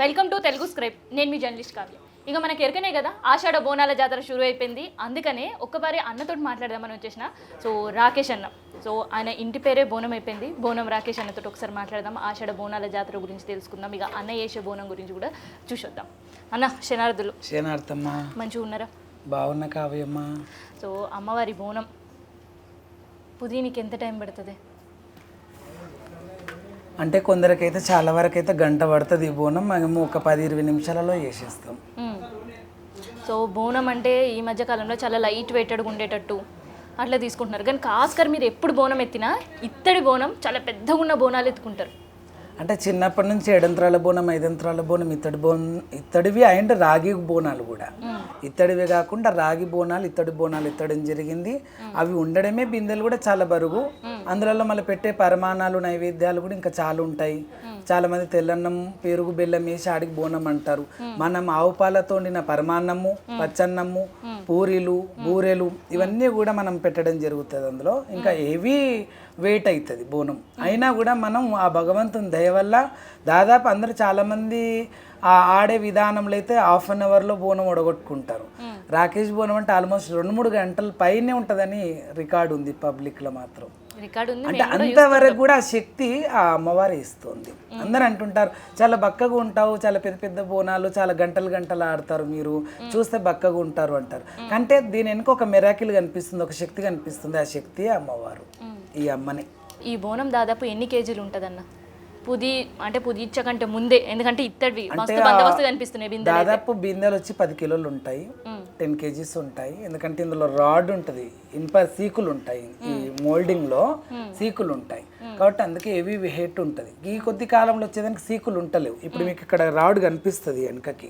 Welcome to Telugu scribe. నేను మీ journalist Kavya. ఇక మనకి ఎరకనే కదా ఆషాఢ బోనాల జాతర షురూ అయిపోయింది. అందుకనే ఒక్కసారి అన్నతోటి మాట్లాడదామని వచ్చేసిన. సో రాకేష్ అన్న, సో ఆయన ఇంటి పేరే బోనం అయిపోయింది. బోనం రాకేష్ అన్నతో ఒకసారి మాట్లాడదాం. ఆషాఢ బోనాల జాతర గురించి తెలుసుకుందాం. ఇక అన్న చేసే బోనం గురించి కూడా చూసొద్దాం. అన్న శనార్థులు. శనార్థమ్మా. మంచిగా ఉన్నారా? బాగున్నా కావ్యమ్మా. సో అమ్మవారి బోనం పుదీనికి ఎంత టైం పడుతుంది? అంటే కొందరికైతే చాలా వరకు అయితే గంట పడుతుంది ఈ బోనం. మేము ఒక 10-20 నిమిషాలలో చేసేస్తాం. సో బోనం అంటే ఈ మధ్య కాలంలో చాలా లైట్ వెయిటెడ్గా ఉండేటట్టు అట్లా తీసుకుంటున్నారు. కానీ కాస్కర్ మీరు ఎప్పుడు బోనం ఎత్తినా ఇత్తడి బోనం చాలా పెద్దగా ఉన్న బోనాలు ఎత్తుకుంటారు. అంటే చిన్నప్పటి నుంచి 7 యంత్రాల బోనం, 5 యంత్రాల బోనం, ఇత్తడివి అండ్ రాగి బోనాలు కూడా. ఇత్తడివే కాకుండా రాగి బోనాలు, ఇత్తడి బోనాలు ఎత్తడం జరిగింది. అవి ఉండడమే బిందెలు కూడా చాలా బరువు. అందులో మళ్ళీ పెట్టే పరిమాణాలు, నైవేద్యాలు కూడా ఇంకా చాలా ఉంటాయి. చాలా మంది తెల్లన్నం, పెరుగు, బెల్లం వేసి ఆడికి బోనం అంటారు. మనం ఆవు పాలతో వండిన పరమాన్నము, పచ్చన్నము, పూరీలు, బూరెలు ఇవన్నీ కూడా మనం పెట్టడం జరుగుతుంది. అందులో ఇంకా హెవీ వెయిట్ అవుతుంది బోనం. అయినా కూడా మనం ఆ భగవంతుని దయ వల్ల దాదాపు అందరూ చాలామంది ఆడే విధానంలో అయితే హాఫ్ అన్ అవర్లో బోనం ఒడగొట్టుకుంటారు. రాకేష్ బోనం అంటే ఆల్మోస్ట్ 2-3 గంటల పైనే ఉంటుందని రికార్డు ఉంది పబ్లిక్లో మాత్రం. అంటే అంతవరకు కూడా ఆ శక్తి ఆ అమ్మవారి ఇస్తుంది. అందరు అంటుంటారు చాలా బక్కగా ఉంటావు, చాలా పెద్ద పెద్ద బోనాలు, చాలా గంటలు ఆడతారు, మీరు చూస్తే బక్కగా ఉంటారు అంటారు. అంటే దీని వెనుక ఒక మిరాకిల్ కనిపిస్తుంది, ఒక శక్తి కనిపిస్తుంది. ఆ శక్తి అమ్మవారు, ఈ అమ్మని. ఈ బోనం దాదాపు ఎన్ని కేజీలు ఉంటుందన్న? పుదిచ్చకంటే ముందే, ఎందుకంటే ఇత్తడి బందోబస్తు కనిపిస్తున్నాయి. దాదాపు బిందెలు వచ్చి 10 కిలోలు ఉంటాయి, 10 కేజీస్ ఉంటాయి. ఎందుకంటే ఇందులో రాడ్ ఉంటుంది, ఇనుప సీకులు ఉంటాయి, ఈ మోల్డింగ్ లో సీకులు ఉంటాయి కాబట్టి అందుకే హెవీ వెయిట్ ఉంటుంది. ఈ కొద్ది కాలంలో వచ్చేదానికి సీకులు ఉంటలేవు. ఇప్పుడు మీకు ఇక్కడ రాడ్ కనిపిస్తుంది వెనకకి.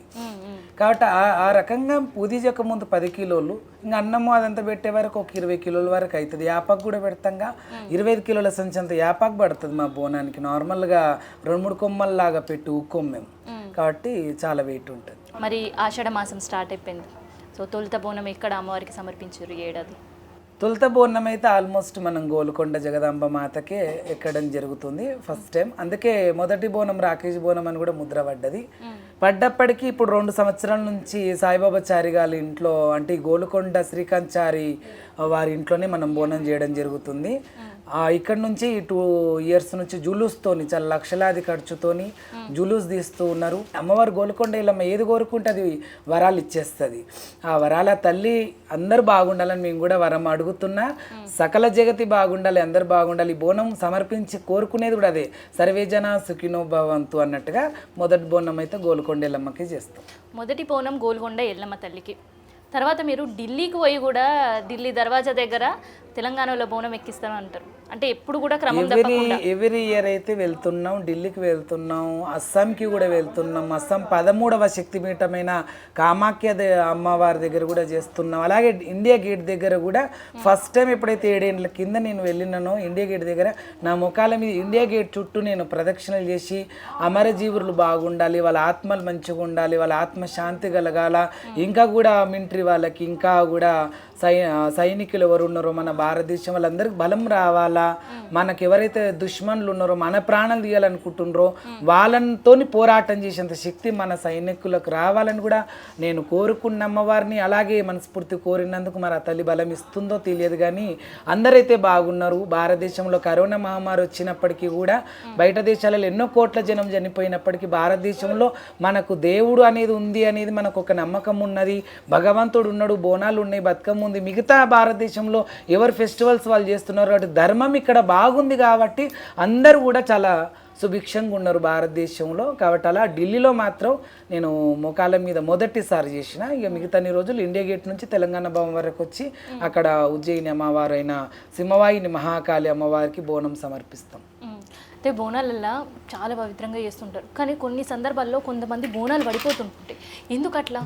కాబట్టి ఆ రకంగా పూజకు ముందు 10 కిలోలు, ఇంకా అన్నము అదంతా పెట్టే వరకు ఒక 20 కిలోల వరకు అవుతుంది. యాపాకు కూడా పెడతాంగా 25 కిలోల సంచి అంత యాపాకు పడుతుంది మా బోనానికి. నార్మల్గా 2-3 కొమ్మల్లాగా పెట్టి ఉక్కోం మేము, కాబట్టి చాలా వెయిట్ ఉంటుంది. మరి ఆషాఢ మాసం స్టార్ట్ అయిపోయింది. సో తొలుత బోనం ఎక్కడ అమ్మవారికి సమర్పించారు ఈ ఏడాది? తొలుత బోనం అయితే ఆల్మోస్ట్ మనం గోల్కొండ జగదాంబ మాతకే ఎక్కడం జరుగుతుంది ఫస్ట్ టైం. అందుకే మొదటి బోనం రాకేష్ బోనం అని కూడా ముద్ర పడ్డప్పటికీ ఇప్పుడు 2 సంవత్సరాల నుంచి సాయిబాబా చారి గారి ఇంట్లో, అంటే గోల్కొండ శ్రీకాంత్ చారి వారి ఇంట్లోనే మనం బోనం చేయడం జరుగుతుంది. ఇక్కడ నుంచి 2 ఇయర్స్ నుంచి జులూస్తోని, చాలా లక్షలాది ఖర్చుతోని జులూస్ తీస్తూ ఉన్నారు. అమ్మవారు గోల్కొండ ఇల్లమ్మ ఏది కోరుకుంటే అది వరాలు ఇచ్చేస్తుంది. ఆ వరాల తల్లి అందరు బాగుండాలని మేము కూడా వరం అడుగుతున్నా. సకల జగతి బాగుండాలి, అందరు బాగుండాలి. బోనం సమర్పించి కోరుకునేది కూడా అదే, సర్వేజన సుఖినో భవంతు అన్నట్టుగా మొదటి బోనం అయితే గోల్కొండ ఎల్లమ్మకి చేస్తాం. మొదటి బోనం గోల్కొండ ఎల్లమ్మ తల్లికి. తర్వాత మీరు ఢిల్లీకి పోయి కూడా ఢిల్లీ దర్వాజా దగ్గర తెలంగాణలో బోనం ఎక్కిస్తాను అంటారు. అంటే ఎప్పుడు కూడా క్రమం తప్పకుండా ఎవ్రీ ఇయర్ అయితే వెళ్తున్నాం. ఢిల్లీకి వెళ్తున్నాం, అస్సాంకి కూడా వెళ్తున్నాం. అస్సాం 13వ శక్తిపీఠమైన కామాఖ్య అమ్మవారి దగ్గర కూడా చేస్తున్నాం. అలాగే ఇండియా గేట్ దగ్గర కూడా ఫస్ట్ టైం ఎప్పుడైతే 7 ఏళ్ళ కింద నేను వెళ్ళినానో ఇండియా గేట్ దగ్గర నా ముఖాల మీద ఇండియా గేట్ చుట్టూ నేను ప్రదక్షిణలు చేసి అమరజీవులు బాగుండాలి, వాళ్ళ ఆత్మలు మంచిగా ఉండాలి, వాళ్ళ ఆత్మ శాంతి కలగాల, ఇంకా కూడా మిలిటరీ వాళ్ళకి, ఇంకా కూడా సైనికులు ఎవరు ఉన్నారో మన భారతదేశం వాళ్ళందరికీ బలం రావాలా, మనకు ఎవరైతే దుష్మన్లు ఉన్నారో, మన ప్రాణాలు తీయాలనుకుంటున్నారో వాళ్ళతో పోరాటం చేసేంత శక్తి మన సైనికులకు రావాలని కూడా నేను కోరుకున్న అమ్మవారిని. అలాగే మనస్ఫూర్తి కోరినందుకు మరి ఆ తల్లి బలం ఇస్తుందో తెలియదు, కానీ అందరైతే బాగున్నారు. భారతదేశంలో కరోనా మహమ్మారి వచ్చినప్పటికీ కూడా బయట దేశాలలో ఎన్నో కోట్ల జనం చనిపోయినప్పటికీ భారతదేశంలో మనకు దేవుడు అనేది ఉంది అనేది మనకు ఒక నమ్మకం ఉన్నది. భగవంతుడు ఉన్నాడు, బోనాలు ఉన్నాయి, బతుకమ్మ ఉంది. మిగతా భారతదేశంలో ఎవరు ఫెస్టివల్స్ వాళ్ళు చేస్తున్నారు కాబట్టి ధర్మం ఇక్కడ బాగుంది కాబట్టి అందరూ కూడా చాలా సుభిక్షంగా ఉన్నారు భారతదేశంలో. కాబట్టి అలా ఢిల్లీలో మాత్రం నేను మోకాళ్ళ మీద మొదటిసారి చేసిన. ఇక మిగతాన్ని రోజులు ఇండియా గేట్ నుంచి తెలంగాణ భవన్ వరకు వచ్చి అక్కడ ఉజ్జయిని అమ్మవారు అయిన సింహవాహిని మహాకాళి అమ్మవారికి బోనం సమర్పిస్తాం. అంటే బోనాలల్లో చాలా పవిత్రంగా చేస్తుంటారు, కానీ కొన్ని సందర్భాల్లో కొంతమంది బోనాలు పడిపోతుంటాయి. ఎందుకు అట్లా?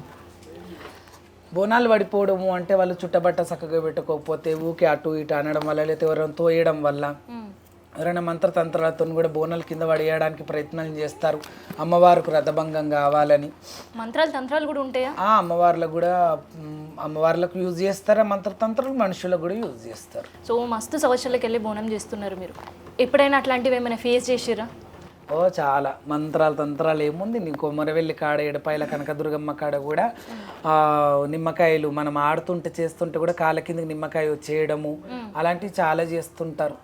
బోనాలు పడిపోవడము అంటే వాళ్ళు చుట్టబట్ట చక్కగా పెట్టుకోకపోతే, ఊకే అటు ఇటు అనడం వల్ల, లేకపోతే ఎవరైనా తోయడం వల్ల, ఎవరైనా మంత్రతంత్రాలతో కూడా బోనాలు కింద పడేయడానికి ప్రయత్నం చేస్తారు అమ్మవారికి రథభంగం కావాలని. మంత్రాలు తంత్రాలు కూడా ఉంటాయా? అమ్మవార్లకు యూజ్ చేస్తారా మంత్రతంత్రాలు, మనుషులకు కూడా యూజ్ చేస్తారు. సో మస్తు సంవత్సరాలకు వెళ్ళి బోనం చేస్తున్నారు మీరు. ఎప్పుడైనా అట్లాంటివి ఏమైనా ఫేస్ చేసిరా? ఓ చాలా మంత్రాలు తంత్రాలు ఏముంది నీ కొమ్మరవెల్లి కాడ ఎడపాయల కనకదుర్గమ్మ కాడ కూడా నిమ్మకాయలు మనం ఆడుతుంటే చేస్తుంటే కూడా కాళ్ళ కిందకి నిమ్మకాయ చేయడము అలాంటివి చాలా చేస్తుంటారు.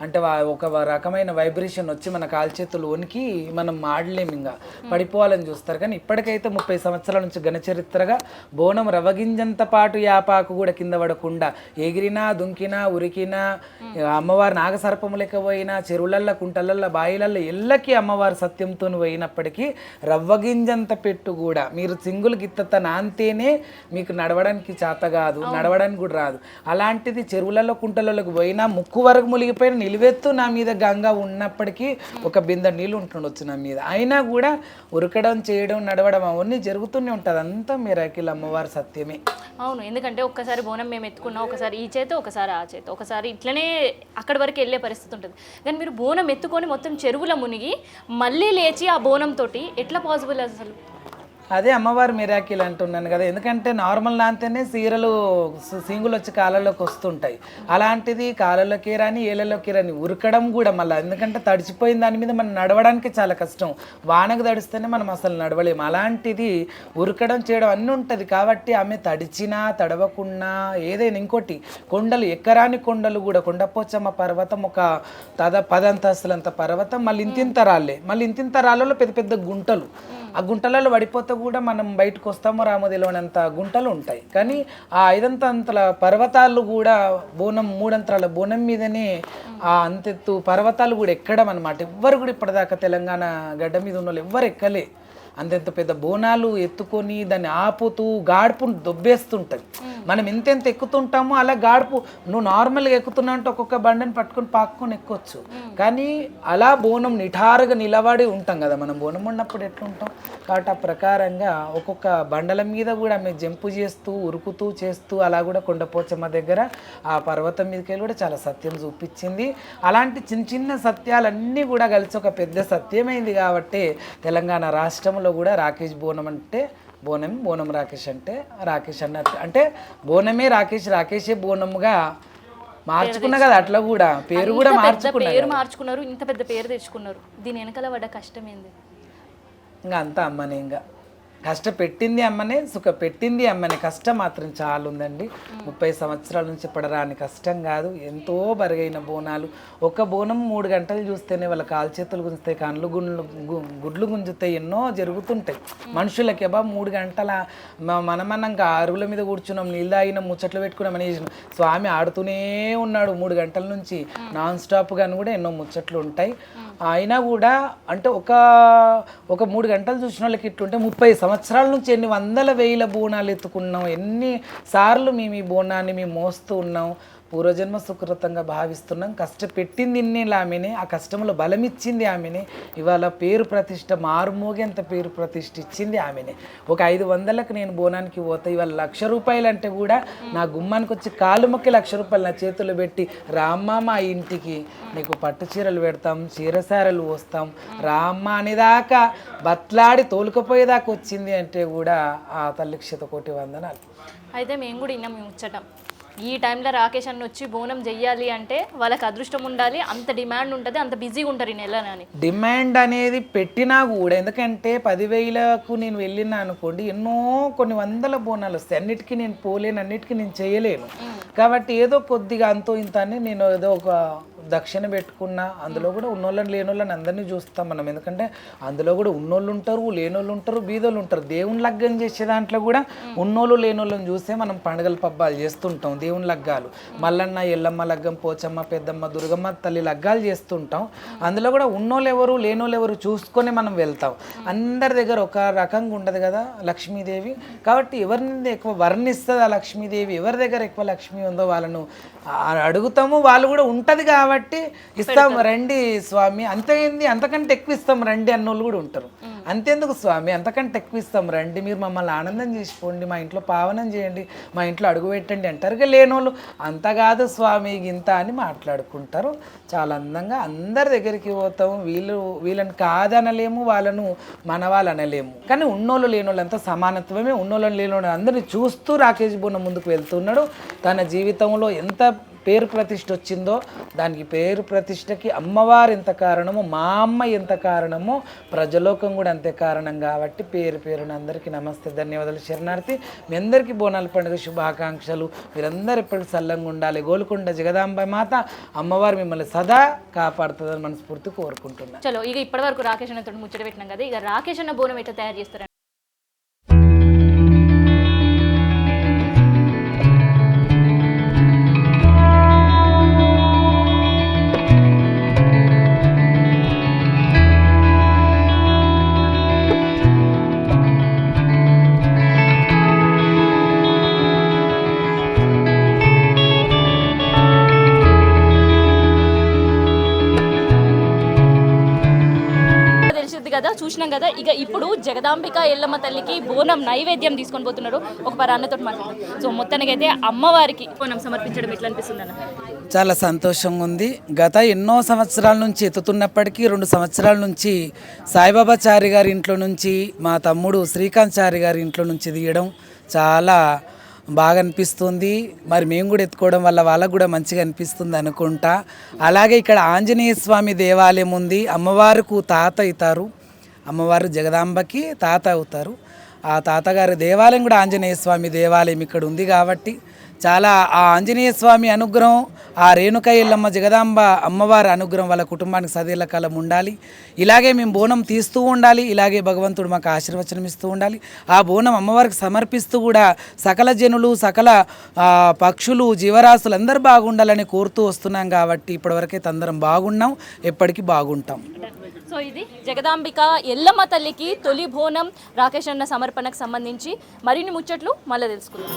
అంటే ఒక రకమైన వైబ్రేషన్ వచ్చి మన కాల్చేతులు వణికి మనం ఆడలేము, ఇంకా పడిపోవాలని చూస్తారు. కానీ ఇప్పటికైతే 30 సంవత్సరాల నుంచి ఘనచరిత్రగా బోనం రవగింజంత పాటు యాపాకు కూడా కింద పడకుండా ఎగిరినా దుంకినా ఉరికినా అమ్మవారు నాగసర్పము లెక్క పోయినా చెరువులల్ల కుంటలల్ల బాయిలల్ల ఎల్లకి అమ్మవారు సత్యంతో పోయినప్పటికీ రవ్వగింజంత పెట్టు కూడా మీరు సింగులు గిత్తత నాంతేనే మీకు నడవడానికి చేత కాదు, నడవడానికి కూడా రాదు. అలాంటిది చెరువులలో కుంటలలోకి పోయినా ముక్కు వరకు మునిగిపోయిన నిలువెత్తు నా మీద గంగా ఉన్నప్పటికీ ఒక బిందె నీళ్ళు ఉంటుండొచ్చు నా మీద, అయినా కూడా ఉరకడం చేయడం నడవడం అవన్నీ జరుగుతూనే ఉంటుంది. అంతా మిరాకిల్ అమ్మవారి సత్యమే. అవును, ఎందుకంటే ఒక్కసారి బోనం మేము ఎత్తుకున్నాం, ఒకసారి ఈ చేత ఒకసారి ఆ చేత, ఒకసారి ఇట్లనే అక్కడి వరకు వెళ్ళే పరిస్థితి ఉంటుంది. కానీ మీరు బోనం ఎత్తుకొని మొత్తం చెరువుల మునిగి మళ్ళీ లేచి ఆ బోనం తోటి ఎట్లా పాసిబుల్ అసలు? అదే అమ్మవారి మిరాకిల్ అంటున్నాను కదా. ఎందుకంటే నార్మల్ నాంతేనే సీరలు సింగులు వచ్చి కాళ్ళలోకి వస్తుంటాయి, అలాంటిది కాళ్ళలోకి రాని ఏళ్ళలోకి రాని ఉరకడం కూడా మళ్ళీ, ఎందుకంటే తడిచిపోయిన దాని మీద మనం నడవడానికి చాలా కష్టం, వానకు తడిస్తేనే మనం అసలు నడవలేము. అలాంటిది ఉరకడం చేయడం అన్నీ ఉంటుంది. కాబట్టి ఆమె తడిచినా తడవకున్నా ఏదైనా ఇంకోటి కొండలు ఎక్కరాని కొండలు కూడా, కొండపోచమ్మ పర్వతం ఒక 10 అంతస్తులంత పర్వతం, మళ్ళీ ఇంతింత రాళ్ళే, మళ్ళీ ఇంతింత రాళ్ళలో పెద్ద పెద్ద గుంటలు, ఆ గుంటలలో పడిపోతే కూడా మనం బయటకు వస్తామో రామో తెలియనంత గుంటలు ఉంటాయి. కానీ ఆ 5 అంతల పర్వతాలు కూడా బోనం 3 అంతరాల బోనం మీదనే ఆ అంతెత్తు పర్వతాలు కూడా ఎక్కడం అనమాట. ఎవ్వరు కూడా ఇప్పటిదాకా తెలంగాణ గడ్డ మీద ఉన్న వాళ్ళు ఎవ్వరు ఎక్కలే. అంతెంత పెద్ద బోనాలు ఎత్తుకొని దాన్ని ఆపుతూ గాడుపును దొబ్బేస్తుంటుంది. మనం ఎంతెంత ఎక్కుతుంటామో అలా గాడుపు, నువ్వు నార్మల్గా ఎక్కుతున్నావు అంటే ఒక్కొక్క బండని పట్టుకొని పాక్కొని ఎక్కొచ్చు, కానీ అలా బోనం నిఠారుగా నిలబడి ఉంటాం కదా మనం బోనం ఉన్నప్పుడు ఎట్లుంటాం. కాబట్టి ఆ ప్రకారంగా ఒక్కొక్క బండల మీద కూడా మేము జంపు చేస్తూ ఉరుకుతూ చేస్తూ అలా కూడా కొండపోచమ్మ దగ్గర ఆ పర్వతం మీదకి వెళ్ళి కూడా చాలా సత్యం చూపించింది. అలాంటి చిన్న చిన్న సత్యాలన్నీ కూడా కలిసి ఒక పెద్ద సత్యమైంది. కాబట్టి తెలంగాణ రాష్ట్రంలో కూడా రాకేష్ బోనం అంటే బోనం రాకేష్ అంటే రాకేష్ అన్నట్టు, అంటే బోనమే రాకేష్, రాకేషే బోనముగా మార్చుకున్నా కదా. అట్లా కూడా పేరు కూడా మార్చుకున్నారు, ఇంత పెద్ద పేరు తెచ్చుకున్నారు. దీని వెనకాల పడ్డ కష్టం ఏంది? ఇంకా అంతా అమ్మనే, ఇంకా కష్టపెట్టింది అమ్మనే, సుఖ పెట్టింది అమ్మనే. కష్టం మాత్రం చాలా ఉందండి. 30 సంవత్సరాల నుంచి పడరాని కష్టం కాదు. ఎంతో బరుగైన బోనాలు, ఒక బోనం 3 గంటలు చూస్తేనే వాళ్ళ కాలు చేతులు గుంజుతాయి, కళ్ళు గుడ్లు గుంజుతాయి, ఎన్నో జరుగుతుంటాయి మనుషులకి. అబ్బా 3 గంటల మనమన్నంగా అరుగుల మీద కూర్చున్నాం, నీళ్ళు తాగినాం, ముచ్చట్లు పెట్టుకున్నాం అని చేసినాం. స్వామి ఆడుతూనే ఉన్నాడు 3 గంటల నుంచి నాన్ స్టాప్గాను కూడా ఎన్నో ముచ్చట్లు ఉంటాయి. అయినా కూడా అంటే ఒక 3 గంటలు చూసిన వాళ్ళకి ఇట్లుంటే 30 సంవత్సరాల నుంచి ఎన్ని వందల వేల బోనాలు ఎత్తుకున్నాం, ఎన్ని సార్లు మేము ఈ బోనాన్ని మేము మోస్తూ ఉన్నాం. పూర్వజన్మ సుకృతంగా భావిస్తున్నాం. కష్టపెట్టింది ఇన్నేళ్ళు ఆమెనే, ఆ కష్టంలో బలమిచ్చింది ఆమెనే. ఇవాళ పేరు ప్రతిష్ట మారుమోగేంత పేరు ప్రతిష్ట ఇచ్చింది ఆమెనే. ఒక 500లకు నేను బోనానికి పోతా, ఇవాళ 1,00,000 రూపాయలు అంటే కూడా నా గుమ్మానికి వచ్చి కాలు మొక్కి 1,00,000 రూపాయలు నా చేతులు పెట్టి, రామ్మ మా ఇంటికి నీకు పట్టు చీరలు పెడతాం, చీరసారలు పోస్తాం రామ్మ అనేదాకా బట్లాడి తోలుకపోయేదాకా వచ్చింది అంటే కూడా ఆ తల్లికి 100,000 వందనాలు. అయితే మేము కూడా ఇన్నాం, మేము ముచ్చటం ఈ టైంలో రాకేష్ అన్న వచ్చి బోనం చెయ్యాలి అంటే వాళ్ళకి అదృష్టం ఉండాలి, అంత డిమాండ్ ఉంటుంది, అంత బిజీగా ఉంటారు ఈ నెలని. డిమాండ్ అనేది పెట్టినా కూడా, ఎందుకంటే 10,000కు నేను వెళ్ళినా అనుకోండి, కొన్ని వందల బోనాలు వస్తాయి, అన్నిటికీ నేను పోలేను, అన్నిటికీ నేను చేయలేను. కాబట్టి ఏదో కొద్దిగా అంతో ఇంత అని నేను ఏదో ఒక దక్షిణ పెట్టుకున్నా. అందులో కూడా ఉన్నోళ్ళని లేనోళ్ళని అందరినీ చూస్తాం మనం, ఎందుకంటే అందులో కూడా ఉన్నోళ్ళు ఉంటారు, లేనోళ్ళు ఉంటారు, బీదోళ్ళు ఉంటారు. దేవుని లగ్గం చేసే దాంట్లో కూడా ఉన్నోళ్ళు లేనోళ్ళని చూస్తే మనం పండుగల పబ్బాలు చేస్తుంటాం. దేవుని లగ్గాలు మల్లన్న ఎల్లమ్మ లగ్గం, పోచమ్మ, పెద్దమ్మ, దుర్గమ్మ తల్లి లగ్గాలు చేస్తుంటాం. అందులో కూడా ఉన్నోళ్ళు ఎవరు లేనోళ్ళు ఎవరు చూసుకొని మనం వెళ్తాం. అందరి దగ్గర ఒక రకంగా ఉండదు కదా లక్ష్మీదేవి. కాబట్టి ఎవరిని ఎక్కువ వర్ణిస్తుంది ఆ లక్ష్మీదేవి, ఎవరి దగ్గర ఎక్కువ లక్ష్మీ ఉందో వాళ్ళను అడుగుతాము, వాళ్ళు కూడా ఉంటుంది కాబట్టి ఇస్తాం, రండి స్వామి, అంతేంది అంతకంటే ఎక్కువ ఇస్తాం రండి అన్నోళ్ళు కూడా ఉంటారు. అంతేందుకు స్వామి అంతకంటే ఎక్కువ ఇస్తాం రండి, మీరు మమ్మల్ని ఆనందం చేసిపోండి, మా ఇంట్లో పావనం చేయండి, మా ఇంట్లో అడుగు పెట్టండి అంటారుగా. లేనోళ్ళు అంత కాదు స్వామి గింత అని మాట్లాడుకుంటారు. చాలా అందంగా అందరి దగ్గరికి పోతాం. వీళ్ళని కాదనలేము, వాళ్ళను మన వాళ్ళు అనలేము. కానీ ఉన్నోళ్ళు లేనోళ్ళు అంతా సమానత్వమే. ఉన్నోళ్ళని లేనోళ్ళు అందరినీ చూస్తూ రాకేష్ బోనం ముందుకు వెళ్తున్నాడు. తన జీవితంలో ఎంత పేరు ప్రతిష్ఠ వచ్చిందో దానికి పేరు ప్రతిష్టకి అమ్మవారు ఎంత కారణమో మా అమ్మ ఎంత కారణమో ప్రజలోకం కూడా అంతే కారణం కాబట్టి పేరు పేరున అందరికీ నమస్తే, ధన్యవాదాలు, శరణార్థి. మీ అందరికీ బోనాల పండుగ శుభాకాంక్షలు. మీరందరూ ఎప్పటికీ సల్లంగా ఉండాలి. గోల్కొండ జగదాంబ మాత అమ్మవారు మిమ్మల్ని సదా కాపాడుతుందని మనస్ఫూర్తి కోరుకుంటున్నాను. చలో ఇక ఇప్పటి వరకు రాకేష్ అన్నతో ముచ్చట పెట్టినాం కదా, ఇక రాకేష్ అన్న బోనం ఎట్లా తయారు చేస్తారు? కదా చూసినాం కదా. ఇక ఇప్పుడు జగదాంబిక ఎల్లమ్మ తల్లికి బోనం నైవేద్యం తీసుకొని పోతున్నారు. ఒక పరి అన్నతో మాట్లాడతాం. సో మొత్తానికి అయితే అమ్మవారికి బోనం సమర్పించడం ఎట్లా అనిపిస్తుంది అన్న? చాలా సంతోషంగా ఉంది. గత ఎన్నో సంవత్సరాల నుంచి ఎత్తుతున్నప్పటికీ 2 సంవత్సరాల నుంచి సాయిబాబా చారి గారి ఇంట్లో నుంచి మా తమ్ముడు శ్రీకాంత్ చారి గారి ఇంట్లో నుంచి తీయడం చాలా బాగా అనిపిస్తుంది. మరి మేము కూడా ఎత్తుకోవడం వల్ల వాళ్ళకు కూడా మంచిగా అనిపిస్తుంది అనుకుంటా. అలాగే ఇక్కడ ఆంజనేయ స్వామి దేవాలయం ఉంది. అమ్మవారికి తాత అవుతారు, అమ్మవారు జగదాంబకి తాత అవుతారు. ఆ తాతగారి దేవాలయం కూడా ఆంజనేయ స్వామి దేవాలయం ఇక్కడ ఉంది కాబట్టి చాలా ఆ ఆంజనేయ స్వామి అనుగ్రహం, ఆ రేణుక ఎల్లమ్మ జగదాంబ అమ్మవారి అనుగ్రహం వాళ్ళ కుటుంబానికి సదేళ్ల కాలం ఉండాలి. ఇలాగే మేము బోనం తీస్తూ ఉండాలి. ఇలాగే భగవంతుడు మాకు ఆశీర్వచనం ఇస్తూ ఉండాలి. ఆ బోనం అమ్మవారికి సమర్పిస్తూ కూడా సకల జనులు, సకల పక్షులు, జీవరాశులు అందరూ బాగుండాలని కోరుతూ వస్తున్నాం కాబట్టి ఇప్పటివరకైతే అందరం బాగున్నాం, ఎప్పటికీ బాగుంటాం. సో ఇది జగదాంబిక ఎల్లమ్మ తల్లికి తొలి బోనం రాకేష్ అన్న సమర్పణకు సంబంధించి మరిన్ని ముచ్చట్లు మళ్ళీ తెలుసుకుందాం.